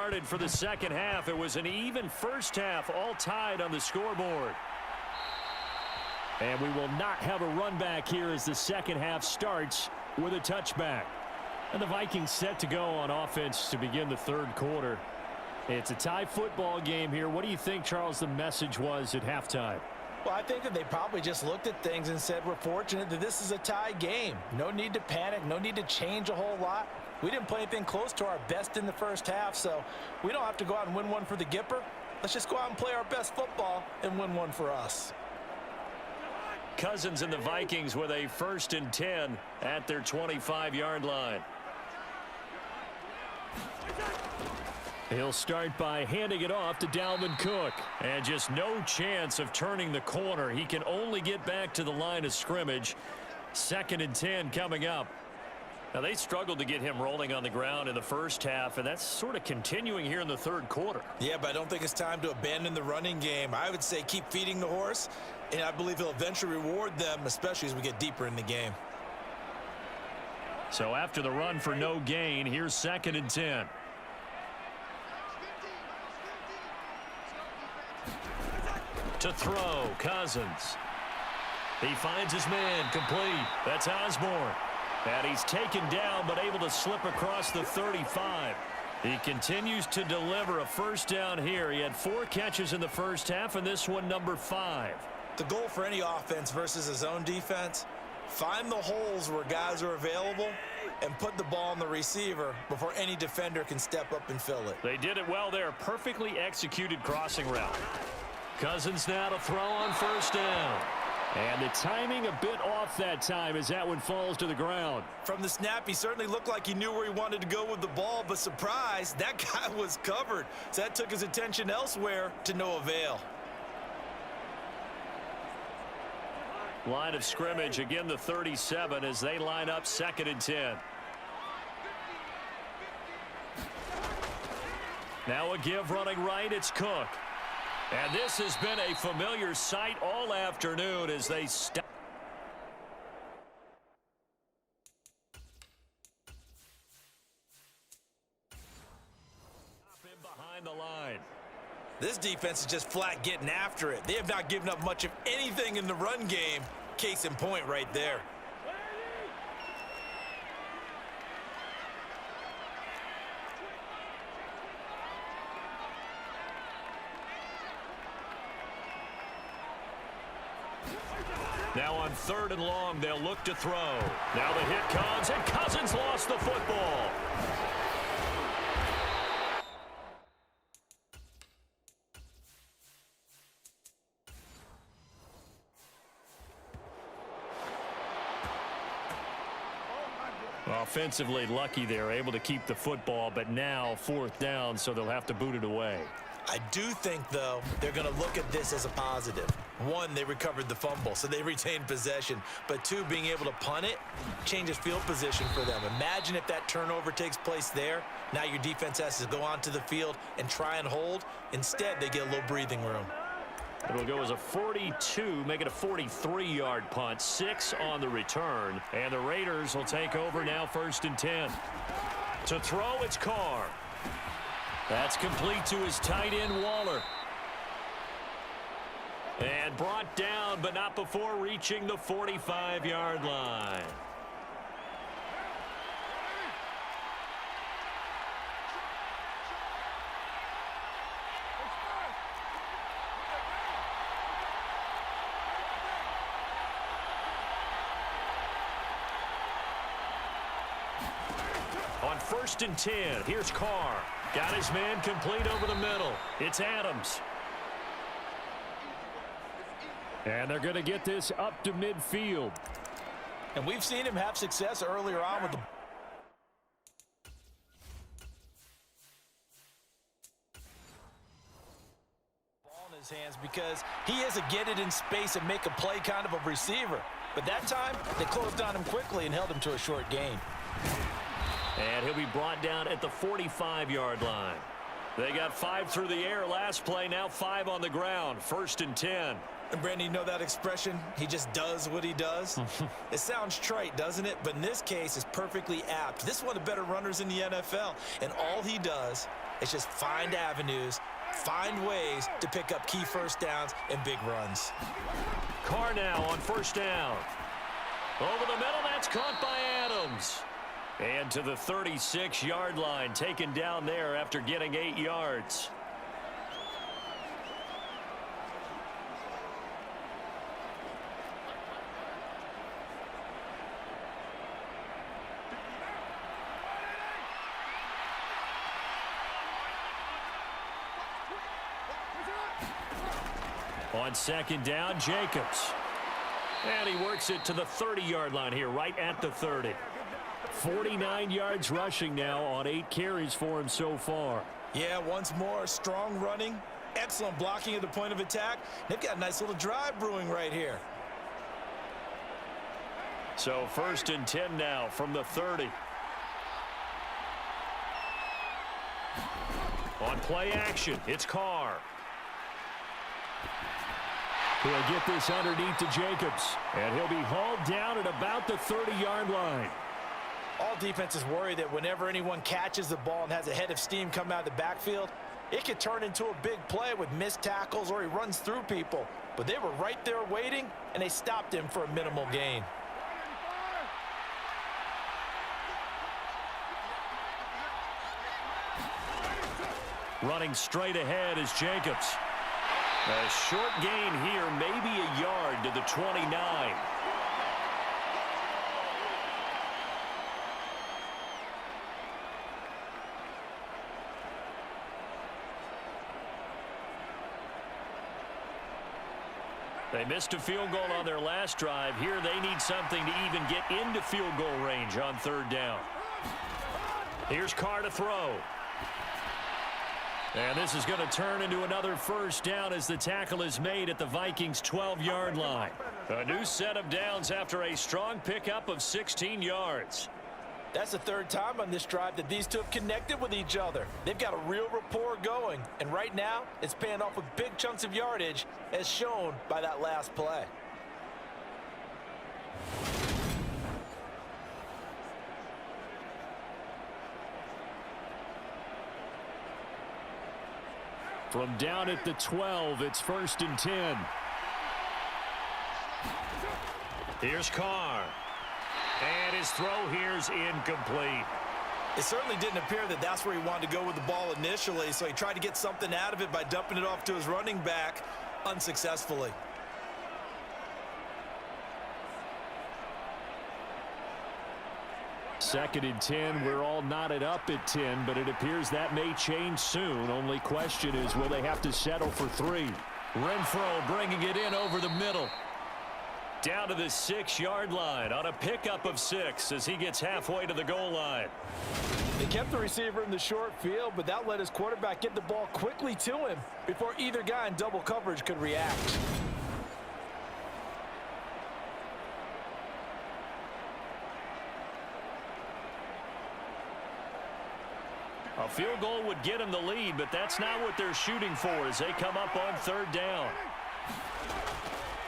started for the second half. It was an even first half, all tied on the scoreboard. And we will not have a run back here as the second half starts with a touchback. And the Vikings set to go on offense to begin the third quarter. It's a tie football game here. What do you think, Charles, the message was at halftime? Well, I think that they probably just looked at things and said, we're fortunate that this is a tie game. No need to panic, no need to change a whole lot. We didn't play anything close to our best in the first half, so we don't have to go out and win one for the Gipper. Let's just go out and play our best football and win one for us. Cousins and the Vikings with a 1st and 10 at their 25-yard line. He'll start by handing it off to Dalvin Cook. And just no chance of turning the corner. He can only get back to the line of scrimmage. 2nd and 10 coming up. Now, they struggled to get him rolling on the ground in the first half, and that's sort of continuing here in the third quarter. Yeah, but I don't think it's time to abandon the running game. I would say keep feeding the horse, and I believe he'll eventually reward them, especially as we get deeper in the game. So after the run for no gain, here's 2nd and 10. To throw, Cousins. He finds his man, complete. That's Osborne. And he's taken down, but able to slip across the 35. He continues to deliver a first down here. He had 4 catches in the first half, and this one number 5. The goal for any offense versus his own defense, find the holes where guys are available and put the ball on the receiver before any defender can step up and fill it. They did it well there. Perfectly executed crossing route. Cousins now to throw on first down. And the timing a bit off that time as that one falls to the ground. From the snap, he certainly looked like he knew where he wanted to go with the ball, but surprise, that guy was covered. So that took his attention elsewhere to no avail. Line of scrimmage, again the 37 as they line up 2nd and 10. Now a give running right, it's Cook. And this has been a familiar sight all afternoon as they stop him behind the line. This defense is just flat getting after it. They have not given up much of anything in the run game. Case in point right there. Now on 3rd and long, they'll look to throw. Now the hit comes, and Cousins lost the football. Offensively lucky they're able to keep the football, but now 4th down, so they'll have to boot it away. I do think, though, they're going to look at this as a positive. 1, they recovered the fumble, so they retained possession. But 2, being able to punt it changes field position for them. Imagine if that turnover takes place there. Now your defense has to go onto the field and try and hold. Instead, they get a little breathing room. It'll go as a 42, make it a 43-yard punt, 6 on the return. And the Raiders will take over now 1st and 10. To throw, it's Carr. That's complete to his tight end, Waller. And brought down, but not before reaching the 45-yard line. On 1st and 10, here's Carr. Got his man complete over the middle. It's Adams. And they're going to get this up to midfield. And we've seen him have success earlier on with the ball in his hands because he is a get it in space and make a play kind of a receiver. But that time, they closed on him quickly and held him to a short gain. And he'll be brought down at the 45-yard line. They got 5 through the air last play, now 5 on the ground. 1st and 10. And Brandon, you know that expression? He just does what he does. It sounds trite, doesn't it? But in this case, it's perfectly apt. This is one of the better runners in the NFL. And all he does It's just find avenues, find ways to pick up key first downs and big runs. Carr now on first down. Over the middle, that's caught by Adams. And to the 36-yard line, taken down there after getting 8 yards. On second down, Jacobs. And he works it to the 30-yard line here, right at the 30. 49 yards rushing now on 8 carries for him so far. Yeah, once more, strong running, excellent blocking at the point of attack. They've got a nice little drive brewing right here. So 1st and 10 now from the 30. On play action, it's Carr. He'll get this underneath to Jacobs, and he'll be hauled down at about the 30-yard line. All defenses worry that whenever anyone catches the ball and has a head of steam come out of the backfield, it could turn into a big play with missed tackles or he runs through people. But they were right there waiting, and they stopped him for a minimal gain. Running straight ahead is Jacobs. A short gain here, maybe a yard to the 29. They missed a field goal on their last drive. Here they need something to even get into field goal range on 3rd down. Here's Carr to throw. And this is going to turn into another first down as the tackle is made at the Vikings' 12-yard line. A new set of downs after a strong pickup of 16 yards. That's the 3rd time on this drive that these two have connected with each other. They've got a real rapport going, and right now it's paying off with big chunks of yardage as shown by that last play. From down at the 12, it's 1st and 10. Here's Carr. And his throw here's incomplete. It certainly didn't appear that that's where he wanted to go with the ball initially, so he tried to get something out of it by dumping it off to his running back unsuccessfully. Second and 10, we're all knotted up at 10, but it appears that may change soon. Only question is, will they have to settle for 3? Renfro bringing it in over the middle. Down to the 6-yard line on a pickup of 6 as he gets halfway to the goal line. They kept the receiver in the short field, but that let his quarterback get the ball quickly to him before either guy in double coverage could react. A field goal would get him the lead, but that's not what they're shooting for as they come up on 3rd down.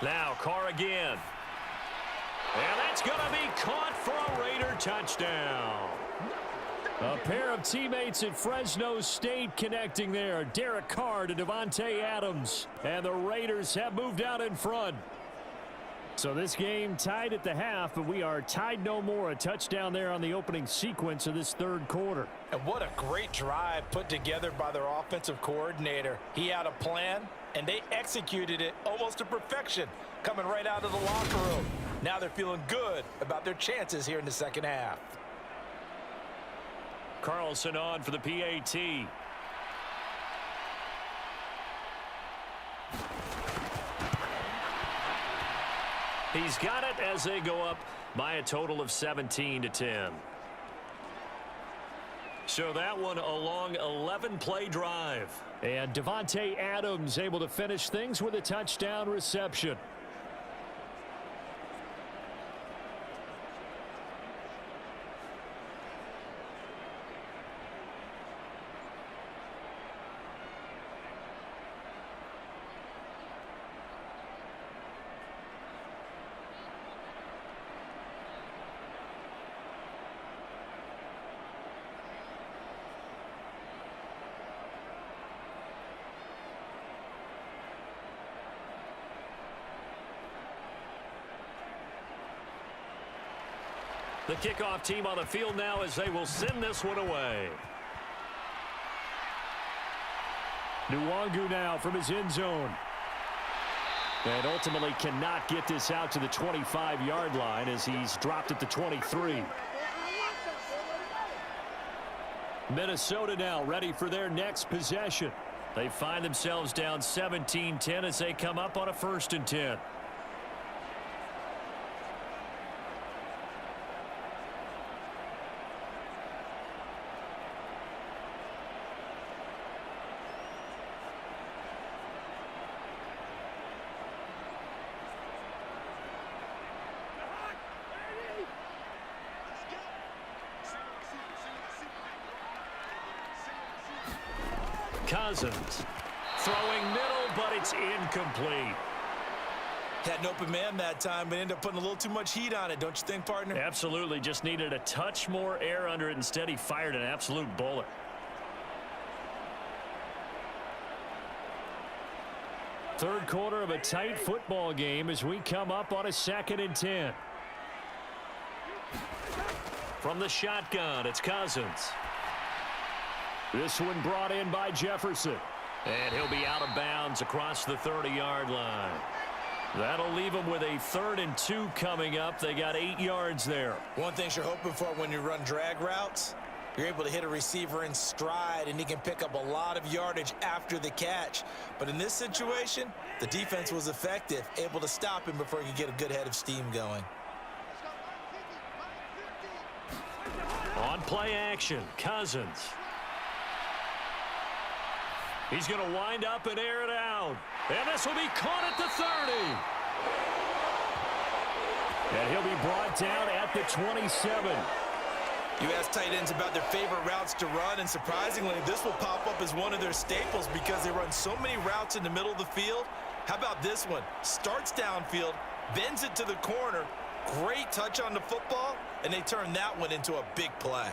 Now Carr again. And that's going to be caught for a Raider touchdown. A pair of teammates at Fresno State connecting there. Derek Carr to Davante Adams. And the Raiders have moved out in front. So this game tied at the half, but we are tied no more. A touchdown there on the opening sequence of this 3rd quarter. And what a great drive put together by their offensive coordinator. He had a plan, and they executed it almost to perfection, coming right out of the locker room. Now they're feeling good about their chances here in the 2nd half. Carlson on for the PAT. He's got it as they go up by a total of 17-10. So that one a long 11-play drive. And Davante Adams able to finish things with a touchdown reception. The kickoff team on the field now as they will send this one away. Nwangu now from his end zone. And ultimately cannot get this out to the 25-yard line as he's dropped at the 23. Minnesota now ready for their next possession. They find themselves down 17-10 as they come up on a 1st and 10. Cousins throwing middle, but it's incomplete. Had an open man that time, but ended up putting a little too much heat on it, don't you think, partner? Absolutely. Just needed a touch more air under it. Instead, he fired an absolute bullet. Third quarter of a tight football game as we come up on a 2nd and 10. From the shotgun, it's Cousins. This one brought in by Jefferson. And he'll be out of bounds across the 30-yard line. That'll leave him with a 3rd and 2 coming up. They got 8 yards there. One thing you're hoping for when you run drag routes, you're able to hit a receiver in stride, and he can pick up a lot of yardage after the catch. But in this situation, the defense was effective, able to stop him before he could get a good head of steam going. On play action, Cousins. He's going to wind up and air it out. And this will be caught at the 30. And he'll be brought down at the 27. You ask tight ends about their favorite routes to run, and surprisingly, this will pop up as one of their staples because they run so many routes in the middle of the field. How about this one? Starts downfield, bends it to the corner, great touch on the football, and they turn that one into a big play.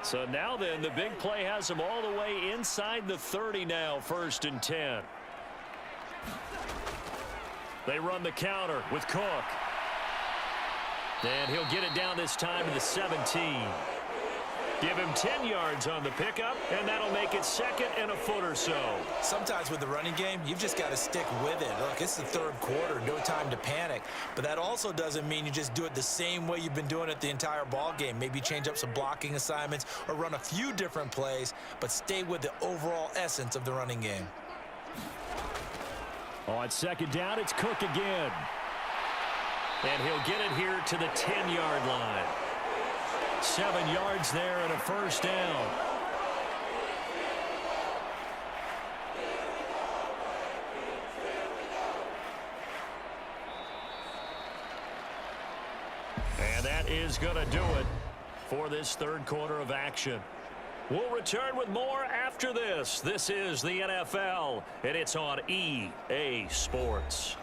So now then, the big play has him all the way inside the 30 now, 1st and 10. They run the counter with Cook. And he'll get it down this time to the 17. Give him 10 yards on the pickup, and that'll make it 2nd and a foot or so. Sometimes with the running game, you've just got to stick with it. Look, it's the 3rd quarter, no time to panic. But that also doesn't mean you just do it the same way you've been doing it the entire ball game. Maybe change up some blocking assignments or run a few different plays, but stay with the overall essence of the running game. On 2nd down, it's Cook again. And he'll get it here to the 10-yard line. 7 yards there and a 1st down. And that is going to do it for this 3rd quarter of action. We'll return with more after this. This is the NFL, and it's on EA Sports.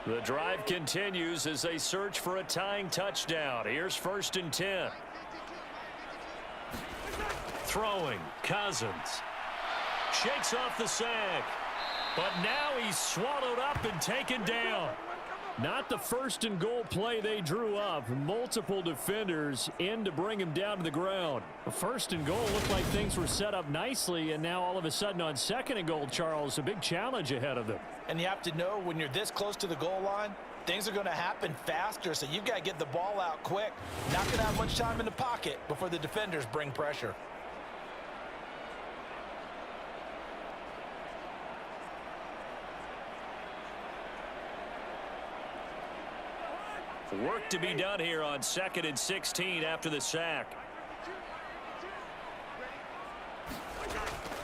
The drive continues as they search for a tying touchdown. Here's 1st and 10. Throwing, Cousins. Shakes off the sack. But now he's swallowed up and taken down. Not the 1st and goal play they drew up. Multiple defenders in to bring him down to the ground. The 1st and goal looked like things were set up nicely, and now all of a sudden on 2nd and goal, Charles, a big challenge ahead of them. And you have to know when you're this close to the goal line, things are going to happen faster, so you've got to get the ball out quick. Not going to have much time in the pocket before the defenders bring pressure. Work to be done here on 2nd and 16 after the sack.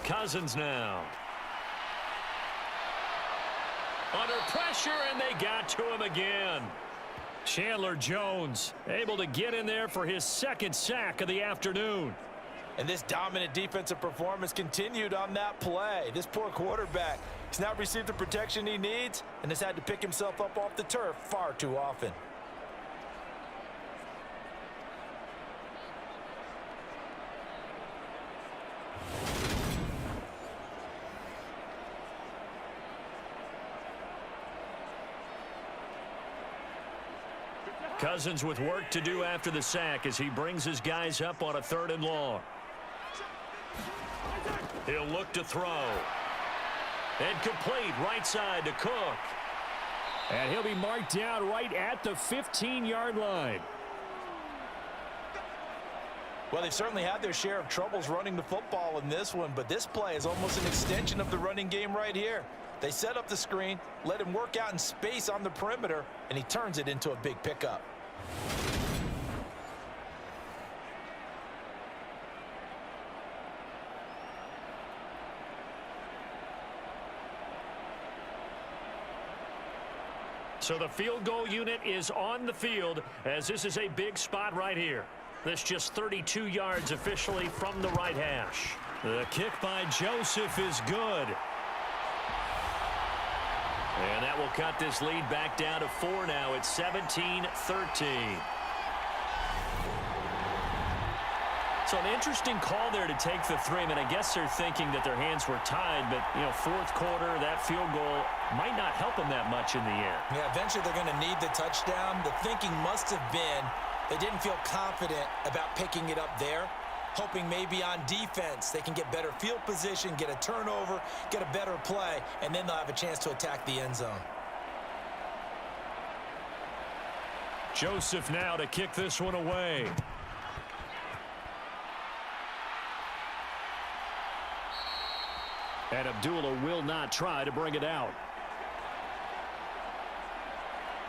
Cousins now. Under pressure, and they got to him again. Chandler Jones able to get in there for his 2nd sack of the afternoon. And this dominant defensive performance continued on that play. This poor quarterback has not received the protection he needs and has had to pick himself up off the turf far too often. Cousins with work to do after the sack as he brings his guys up on a 3rd and long. He'll look to throw. And complete right side to Cook. And he'll be marked down right at the 15-yard line. Well, they've certainly had their share of troubles running the football in this one, but this play is almost an extension of the running game right here. They set up the screen, let him work out in space on the perimeter, and he turns it into a big pickup. So the field goal unit is on the field as this is a big spot right here. This just 32 yards officially from the right hash. The kick by Joseph is good. And that will cut this lead back down to 4 now. It's 17-13. So an interesting call there to take the 3. I mean, I guess they're thinking that their hands were tied, but, you know, 4th quarter, that field goal might not help them that much in the end. Yeah, eventually they're going to need the touchdown. The thinking must have been they didn't feel confident about picking it up there, hoping maybe on defense they can get better field position, get a turnover, get a better play, and then they'll have a chance to attack the end zone. Joseph now to kick this one away. And Abdullah will not try to bring it out.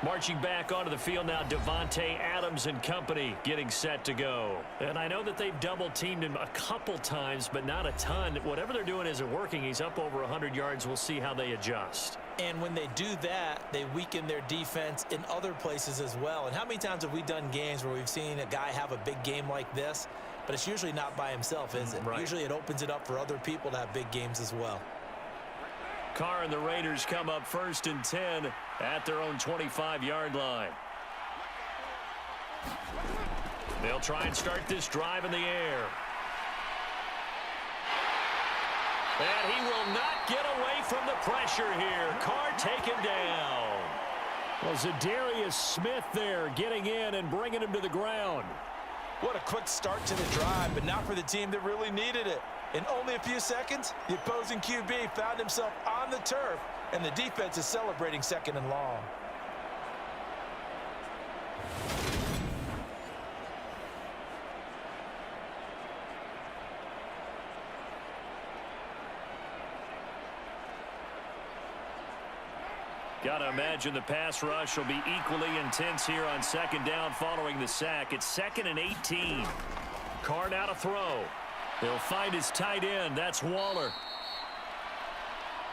Marching back onto the field now, Devontae Adams and company getting set to go. And I know that they've double-teamed him a couple times, but not a ton. Whatever they're doing isn't working. He's up over 100 yards. We'll see how they adjust. And when they do that, they weaken their defense in other places as well. And how many times have we done games where we've seen a guy have a big game like this? But it's usually not by himself, is it? Right. Usually it opens it up for other people to have big games as well. Carr and the Raiders come up 1st and 10 at their own 25-yard line. They'll try and start this drive in the air. And he will not get away from the pressure here. Carr taken down. Well, Zadarius Smith there getting in and bringing him to the ground. What a quick start to the drive, but not for the team that really needed it. In only a few seconds, the opposing QB found himself on the turf, and the defense is celebrating 2nd and long. Gotta imagine the pass rush will be equally intense here on 2nd down following the sack. It's 2nd and 18. Carr now to throw. He'll find his tight end. That's Waller.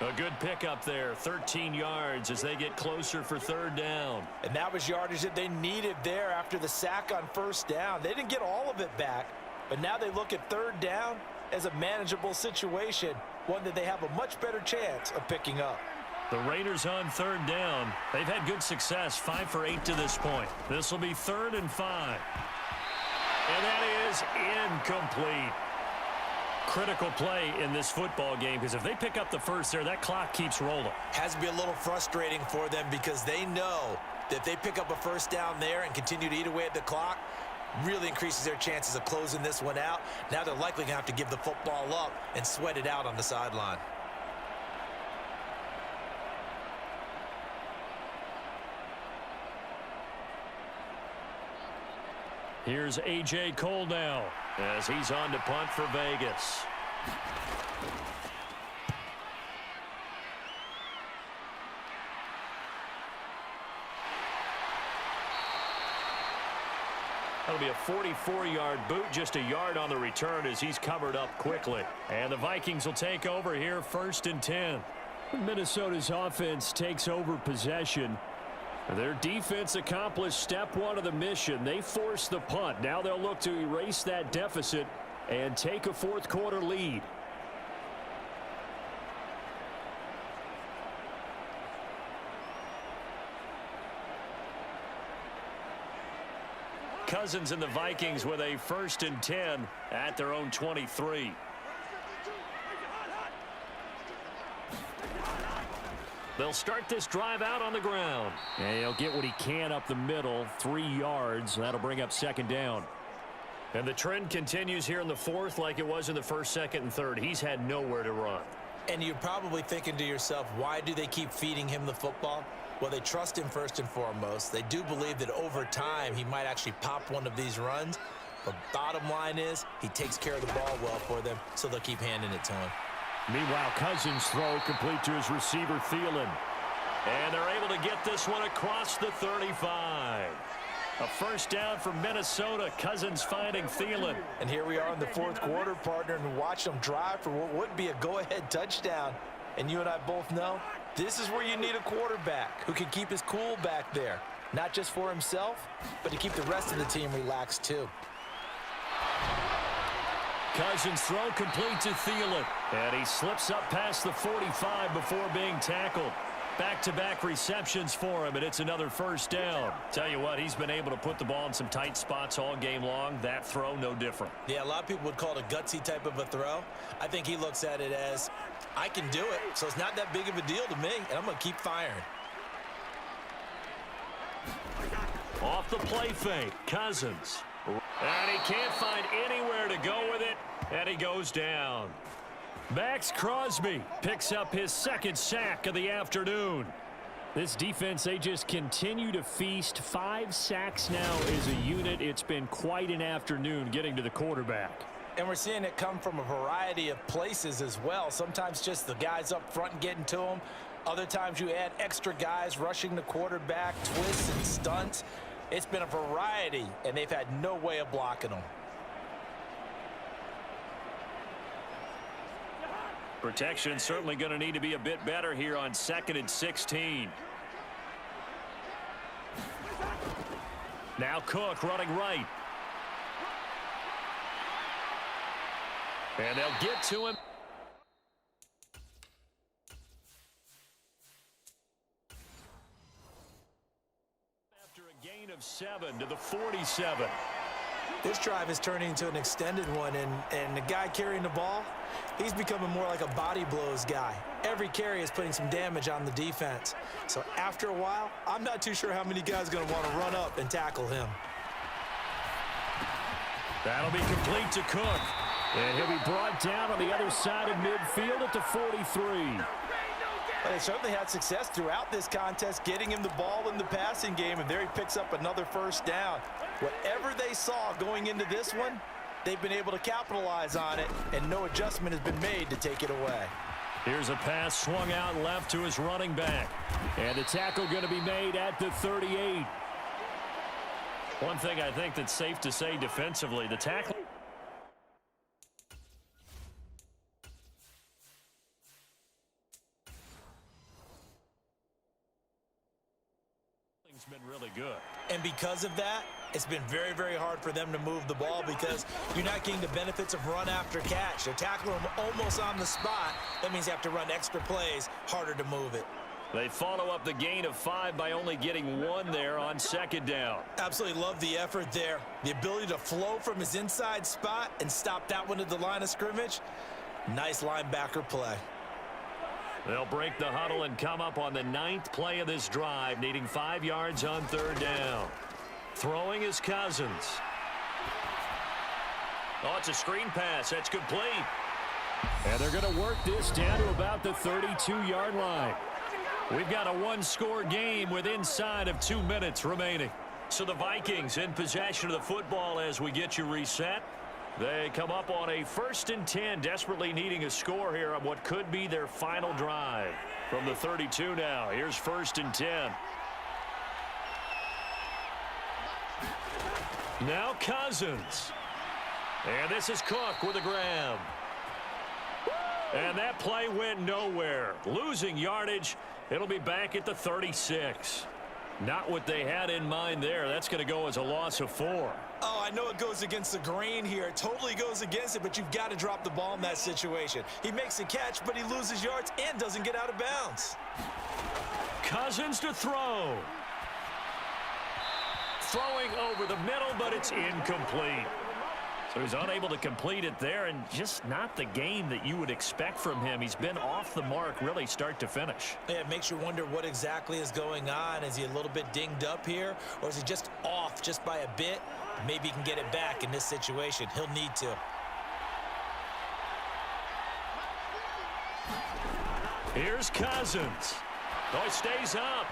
A good pickup there, 13 yards as they get closer for 3rd down. And that was yardage that they needed there after the sack on 1st down. They didn't get all of it back, but now they look at 3rd down as a manageable situation, one that they have a much better chance of picking up. The Raiders on 3rd down. They've had good success, 5 for 8 to this point. This will be 3rd and 5. And that is incomplete. Critical play in this football game because if they pick up the first there, that clock keeps rolling. Has to be a little frustrating for them because they know that if they pick up a 1st down there and continue to eat away at the clock, really increases their chances of closing this one out. Now they're likely going to have to give the football up and sweat it out on the sideline. Here's A.J. Cole now as he's on to punt for Vegas. That'll be a 44-yard boot, just a yard on the return as he's covered up quickly. And the Vikings will take over here 1st and 10. Minnesota's offense takes over possession. Their defense accomplished step 1 of the mission. They forced the punt. Now they'll look to erase that deficit and take a fourth quarter lead. Cousins and the Vikings with a 1st and 10 at their own 23. They'll start this drive out on the ground. And he'll get what he can up the middle, 3 yards. That'll bring up 2nd down. And the trend continues here in the 4th like it was in the 1st, 2nd, and 3rd. He's had nowhere to run. And you're probably thinking to yourself, why do they keep feeding him the football? Well, they trust him first and foremost. They do believe that over time he might actually pop one of these runs. But bottom line is he takes care of the ball well for them, so they'll keep handing it to him. Meanwhile, Cousins' throw complete to his receiver, Thielen. And they're able to get this one across the 35. A 1st down for Minnesota. Cousins finding Thielen. And here we are in the 4th quarter, partner, and watch them drive for what would be a go-ahead touchdown. And you and I both know this is where you need a quarterback who can keep his cool back there. Not just for himself, but to keep the rest of the team relaxed too. Cousins' throw complete to Thielen. And he slips up past the 45 before being tackled. Back-to-back receptions for him, and it's another 1st down. Tell you what, he's been able to put the ball in some tight spots all game long. That throw, no different. Yeah, a lot of people would call it a gutsy type of a throw. I think he looks at it as, I can do it, so it's not that big of a deal to me, and I'm going to keep firing. Off the play fake, Cousins. And he can't find anywhere to go with it, and he goes down. Max Crosby picks up his 2nd sack of the afternoon. This defense, they just continue to feast. 5 sacks now as a unit. It's been quite an afternoon getting to the quarterback. And we're seeing it come from a variety of places as well. Sometimes just the guys up front and getting to him. Other times you add extra guys rushing the quarterback, twists and stunts. It's been a variety, and they've had no way of blocking them. Protection certainly going to need to be a bit better here on 2nd and 16. Now Cook running right. And they'll get to him. After a gain of 7 to the 47. This drive is turning into an extended one, and the guy carrying the ball, he's becoming more like a body blows guy. Every carry is putting some damage on the defense. So after a while, I'm not too sure how many guys are going to want to run up and tackle him. That'll be complete to Cook. And he'll be brought down on the other side of midfield at the 43. But they certainly had success throughout this contest, getting him the ball in the passing game, and there he picks up another 1st down. Whatever they saw going into this one, they've been able to capitalize on it, and no adjustment has been made to take it away. Here's a pass swung out left to his running back. And the tackle going to be made at the 38. One thing I think that's safe to say defensively, the tackle. Been really good. And because of that, it's been very, very hard for them to move the ball because you're not getting the benefits of run after catch. They're tackling them almost on the spot. That means you have to run extra plays, harder to move it. They follow up the gain of 5 by only getting 1 there on 2nd down. Absolutely love the effort there. The ability to flow from his inside spot and stop that one at the line of scrimmage. Nice linebacker play. They'll break the huddle and come up on the 9th play of this drive, needing 5 yards on 3rd down. Throwing is Cousins. Oh, it's a screen pass. That's complete. And they're going to work this down to about the 32-yard line. We've got a 1-score game with inside of 2 minutes remaining. So the Vikings in possession of the football as we get you reset. They come up on a 1st and 10, desperately needing a score here on what could be their final drive. From the 32 now, here's 1st and 10. Now Cousins. And this is Cook with a grab. And that play went nowhere. Losing yardage. It'll be back at the 36. Not what they had in mind there. That's going to go as a loss of 4. Oh, I know it goes against the grain here. It totally goes against it, but you've got to drop the ball in that situation. He makes a catch, but he loses yards and doesn't get out of bounds. Cousins to throw. Throwing over the middle, but it's incomplete. So he's unable to complete it there, and just not the game that you would expect from him. He's been off the mark really start to finish. Yeah, it makes you wonder what exactly is going on. Is he a little bit dinged up here, or is he just off just by a bit? Maybe he can get it back in this situation. He'll need to. Here's Cousins. Oh, he stays up.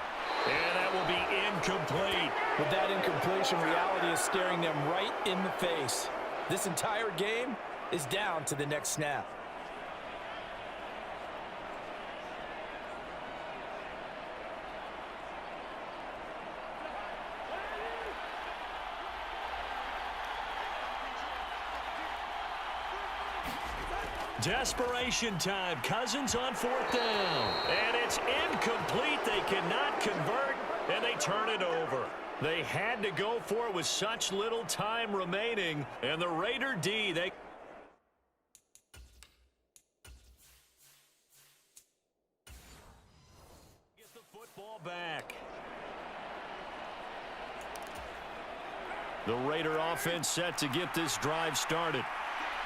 And that will be incomplete. With that incompletion, reality is staring them right in the face. This entire game is down to the next snap. Desperation time. Cousins on 4th down. And it's incomplete. They cannot convert, and they turn it over. They had to go for it with such little time remaining. And the Raider D, they get the football back. The Raider offense set to get this drive started.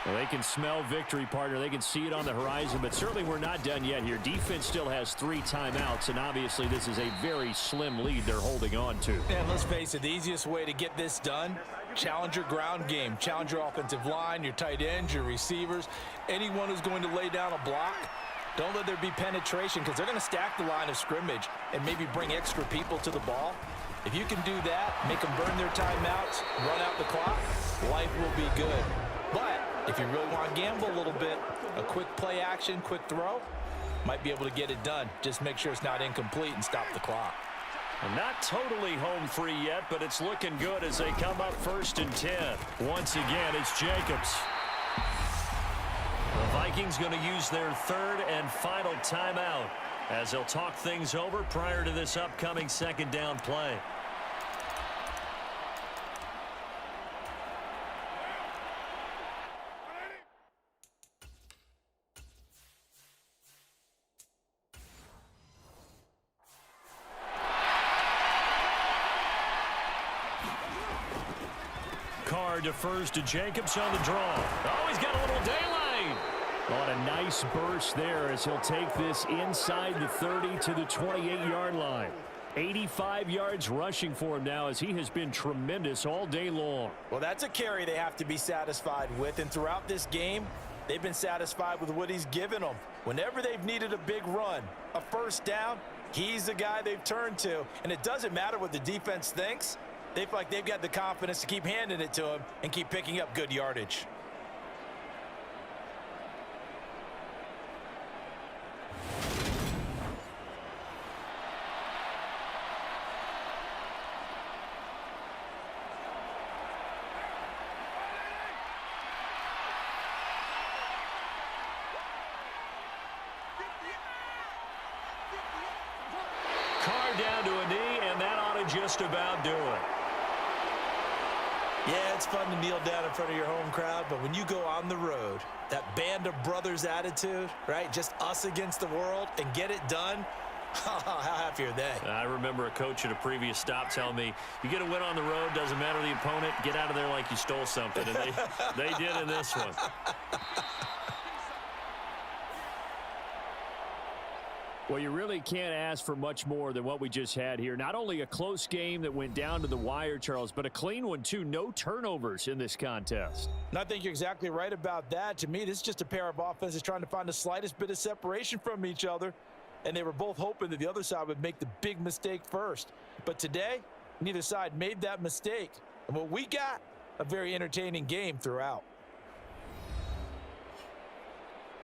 Well, they can smell victory, partner. They can see it on the horizon, but certainly we're not done yet here. Defense still has 3 timeouts, and obviously this is a very slim lead they're holding on to. And let's face it, the easiest way to get this done, challenge your ground game. Challenge your offensive line, your tight ends, your receivers, anyone who's going to lay down a block. Don't let there be penetration because they're going to stack the line of scrimmage and maybe bring extra people to the ball. If you can do that, make them burn their timeouts, run out the clock, life will be good. But if you really want to gamble a little bit, a quick play action, quick throw, might be able to get it done. Just make sure it's not incomplete and stop the clock. Not totally home free yet, but it's looking good as they come up 1st and 10. Once again, it's Jacobs. The Vikings going to use their 3rd and final timeout as they'll talk things over prior to this upcoming 2nd down play. Carr defers to Jacobs on the draw. Oh, he's got a little daylight. On a nice burst there as he'll take this inside the 30 to the 28-yard line. 85 yards rushing for him now as he has been tremendous all day long. Well, that's a carry they have to be satisfied with, and throughout this game, they've been satisfied with what he's given them. Whenever they've needed a big run, a 1st down, he's the guy they've turned to, and it doesn't matter what the defense thinks. They feel like they've got the confidence to keep handing it to him and keep picking up good yardage. Carr down to a knee, and that ought to just about do it. Yeah, it's fun to kneel down in front of your home crowd, but when you go on the road, that band of brothers attitude, right, just us against the world, and get it done, how happy are they? I remember a coach at a previous stop telling me, you get a win on the road, doesn't matter the opponent, get out of there like you stole something, and they did in this one. Well, you really can't ask for much more than what we just had here. Not only a close game that went down to the wire, Charles, but a clean one, too. No turnovers in this contest. And I think you're exactly right about that. To me, this is just a pair of offenses trying to find the slightest bit of separation from each other, and they were both hoping that the other side would make the big mistake first. But today, neither side made that mistake. And what we got, a very entertaining game throughout.